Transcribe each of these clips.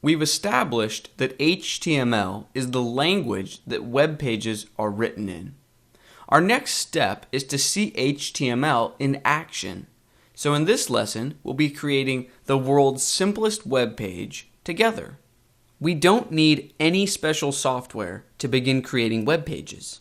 We've established that HTML is the language that web pages are written in. Our next step is to see HTML in action. So in this lesson, we'll be creating the world's simplest web page together. We don't need any special software to begin creating web pages.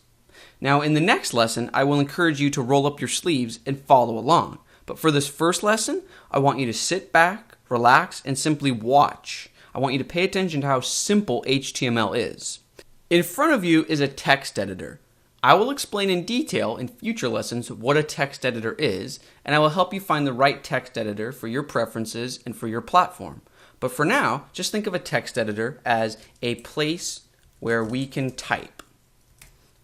Now in the next lesson, I will encourage you to roll up your sleeves and follow along. But for this first lesson, I want you to sit back, relax, and simply watch. I want you to pay attention to how simple HTML is. In front of you is a text editor. I will explain in detail in future lessons what a text editor is, and I will help you find the right text editor for your preferences and for your platform. But for now, just think of a text editor as a place where we can type.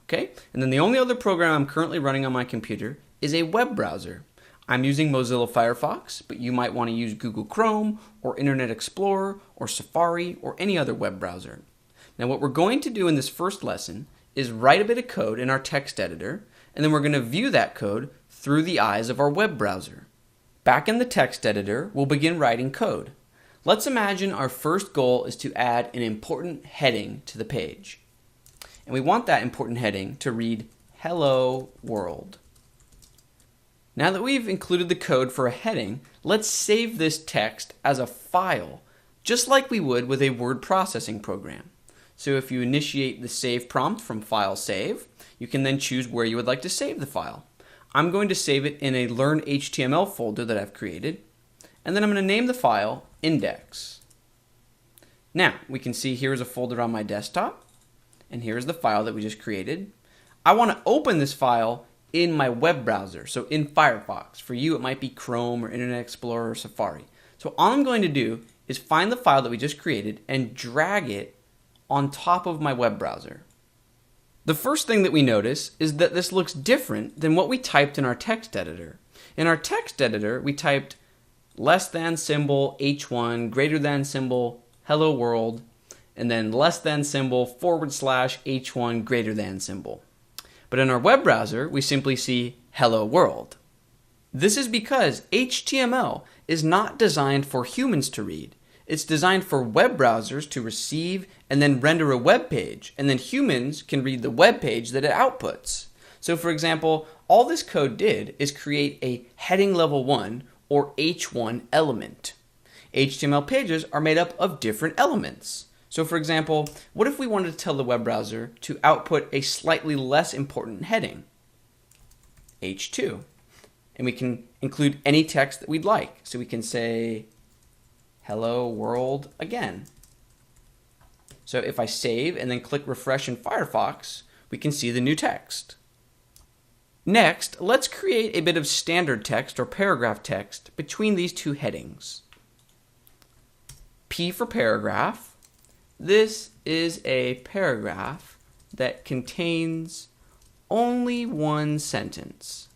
Okay? And then the only other program I'm currently running on my computer is a web browser. I'm using Mozilla Firefox, but you might want to use Google Chrome or Internet Explorer or Safari or any other web browser. Now what we're going to do in this first lesson is write a bit of code in our text editor, and then we're going to view that code through the eyes of our web browser. Back in the text editor, we'll begin writing code. Let's imagine our first goal is to add an important heading to the page. And we want that important heading to read, "Hello World." Now that we've included the code for a heading, let's save this text as a file, just like we would with a word processing program. So if you initiate the save prompt from File Save, you can then choose where you would like to save the file. I'm going to save it in a Learn HTML folder that I've created, and then I'm going to name the file Index. Now, we can see here's a folder on my desktop, and here's the file that we just created. I want to open this file in my web browser, so in Firefox. For you, it might be Chrome or Internet Explorer or Safari. So all I'm going to do is find the file that we just created and drag it on top of my web browser. The first thing that we notice is that this looks different than what we typed in our text editor. In our text editor, we typed less than symbol h1 greater than symbol hello world, and then less than symbol / h1 greater than symbol. But in our web browser, we simply see hello world. This is because HTML is not designed for humans to read. It's designed for web browsers to receive and then render a web page, and then humans can read the web page that it outputs. So for example, all this code did is create a heading level 1 or H1 element. HTML pages are made up of different elements. So for example, what if we wanted to tell the web browser to output a slightly less important heading? H2. And we can include any text that we'd like. So we can say hello world again. So if I save and then click refresh in Firefox, we can see the new text. Next, let's create a bit of standard text or paragraph text between these two headings. P for paragraph. This is a paragraph that contains only one sentence.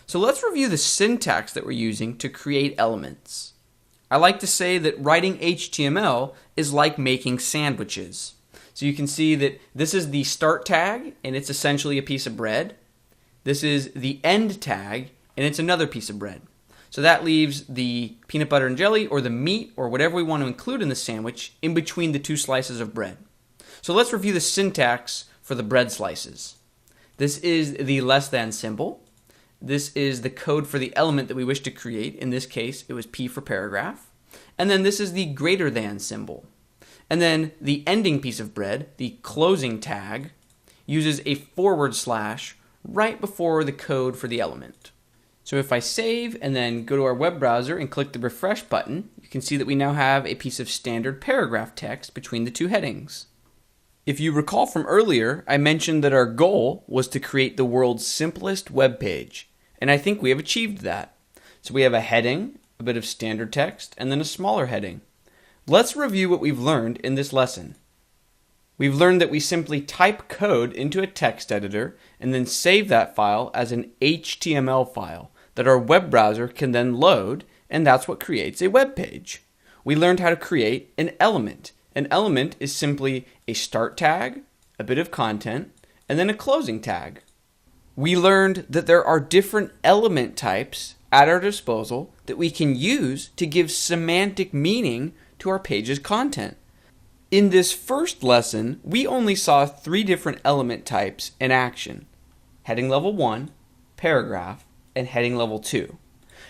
So let's review the syntax that we're using to create elements. I like to say that writing HTML is like making sandwiches. So you can see that this is the start tag, and it's essentially a piece of bread. This is the end tag, and it's another piece of bread. So that leaves the peanut butter and jelly or the meat or whatever we want to include in the sandwich in between the two slices of bread. So let's review the syntax for the bread slices. This is the less than symbol. This is the code for the element that we wish to create. In this case, it was P for paragraph. And then this is the greater than symbol. And then the ending piece of bread, the closing tag, uses a / right before the code for the element. So if I save and then go to our web browser and click the refresh button, you can see that we now have a piece of standard paragraph text between the two headings. If you recall from earlier, I mentioned that our goal was to create the world's simplest web page. And I think we have achieved that. So we have a heading, a bit of standard text, and then a smaller heading. Let's review what we've learned in this lesson. We've learned that we simply type code into a text editor and then save that file as an HTML file that our web browser can then load, and that's what creates a web page. We learned how to create an element. An element is simply a start tag, a bit of content, and then a closing tag. We learned that there are different element types at our disposal that we can use to give semantic meaning to our page's content. In this first lesson, we only saw 3 different element types in action: heading level 1, paragraph, and heading level 2.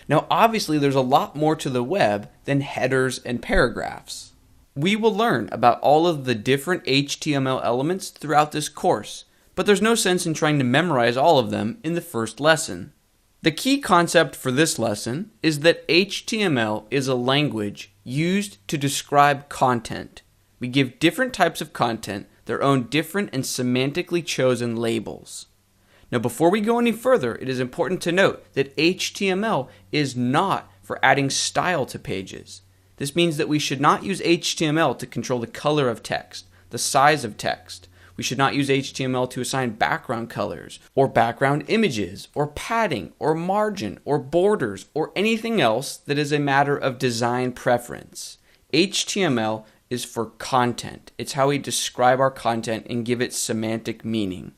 Now obviously there's a lot more to the web than headers and paragraphs. We will learn about all of the different HTML elements throughout this course, but there's no sense in trying to memorize all of them in the first lesson. The key concept for this lesson is that HTML is a language used to describe content. We give different types of content their own different and semantically chosen labels. Now before we go any further, it is important to note that HTML is not for adding style to pages. This means that we should not use HTML to control the color of text, the size of text. We should not use HTML to assign background colors, or background images, or padding, or margin, or borders, or anything else that is a matter of design preference. HTML is for content. It's how we describe our content and give it semantic meaning.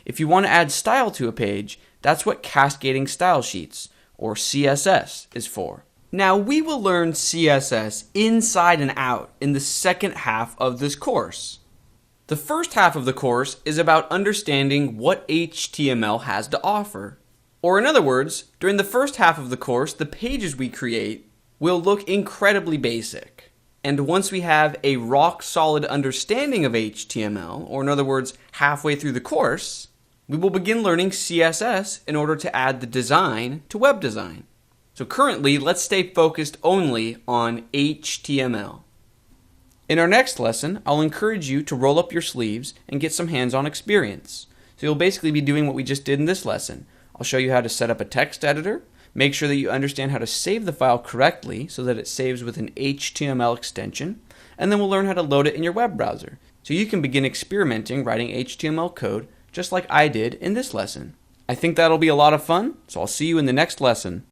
If you want to add style to a page, that's what cascading style sheets, or CSS, is for. Now we will learn CSS inside and out in the second half of this course. The first half of the course is about understanding what HTML has to offer. Or in other words, during the first half of the course, the pages we create will look incredibly basic. And once we have a rock-solid understanding of HTML, or in other words, halfway through the course, we will begin learning CSS in order to add the design to web design. So currently, let's stay focused only on HTML. In our next lesson, I'll encourage you to roll up your sleeves and get some hands-on experience. So you'll basically be doing what we just did in this lesson. I'll show you how to set up a text editor, make sure that you understand how to save the file correctly so that it saves with an HTML extension, and then we'll learn how to load it in your web browser so you can begin experimenting writing HTML code just like I did in this lesson. I think that'll be a lot of fun, so I'll see you in the next lesson.